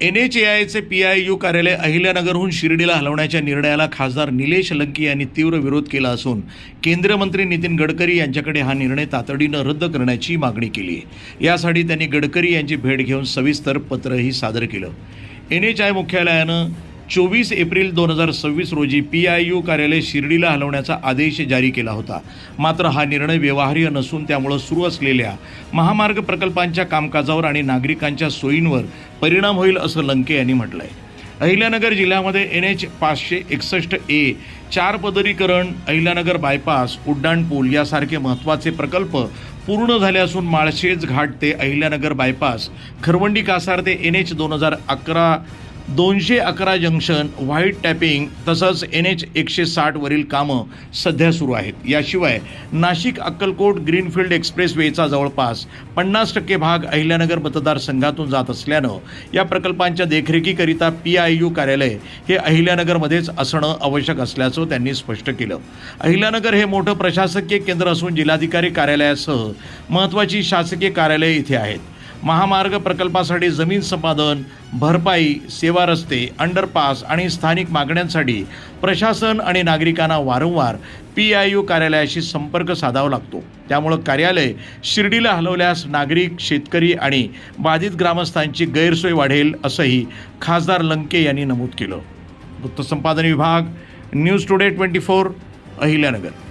NHAIचे PIU कार्यालय अहिल्यानगरहून शिर्डीला हलवण्याच्या निर्णयाला खासदार निलेश लंके यांनी तीव्र विरोध केला असून केंद्रीय मंत्री नितीन गडकरी यांच्याकडे हा निर्णय तातडीनं रद्द करण्याची मागणी केली आहे। यासाठी त्यांनी गडकरी यांची भेट घेऊन सविस्तर पत्रही सादर केलं। NHAI मुख्यालयानं 24 एप्रिल 2026 रोजी PIU कार्यालय शिर्डीला हलवण्याचा आदेश जारी केला होता। मात्र हा निर्णय व्यवहार्य नसून त्यामुळे सुरू असलेल्या महामार्ग प्रकल्पांच्या कामकाजावर आणि नागरिकांच्या सोयींवर परिणाम होईल असं लंके यांनी म्हटलं आहे। अहिल्यानगर जिल्ह्यामध्ये NH 561A 4 पदरीकरण, अहिल्यानगर बायपास, उड्डाण पूल यासारखे महत्त्वाचे प्रकल्प पूर्ण झाले असून माळशेज घाट ते अहिल्यानगर बायपास, खरवंडी कासार ते NH 211 जंक्शन, व्हाईट टॅपिंग तसंच NH 160 वरील कामं सध्या सुरू आहेत। याशिवाय नाशिक अक्कलकोट ग्रीनफील्ड एक्सप्रेसवेचा जवळपास 50% भाग अहिल्यानगर मतदारसंघातून जात असल्यानं या प्रकल्पांच्या देखरेखीकरिता PIU कार्यालय हे अहिल्यानगरमध्येच असणं आवश्यक असल्याचं त्यांनी स्पष्ट केलं। अहिल्यानगर हे मोठं प्रशासकीय केंद्र असून जिल्हाधिकारी कार्यालयासह महत्त्वाची शासकीय कार्यालये इथे आहेत। महामार्ग प्रकल्पासाठी जमीन संपादन, भरपाई, सेवा रस्ते, अंडरपास आणि स्थानिक मागण्यांसाठी प्रशासन आणि नागरिकांना वारंवार PIU कार्यालयाशी संपर्क साधावा लागतो। त्यामुळे कार्यालय शिर्डीला हलवल्यास नागरिक, शेतकरी आणि बाधित ग्रामस्थांची गैरसोय वाढेल असंही खासदार लंके यांनी नमूद केलं। वृत्तसंपादन विभाग, न्यूज टुडे 24, अहिल्यानगर।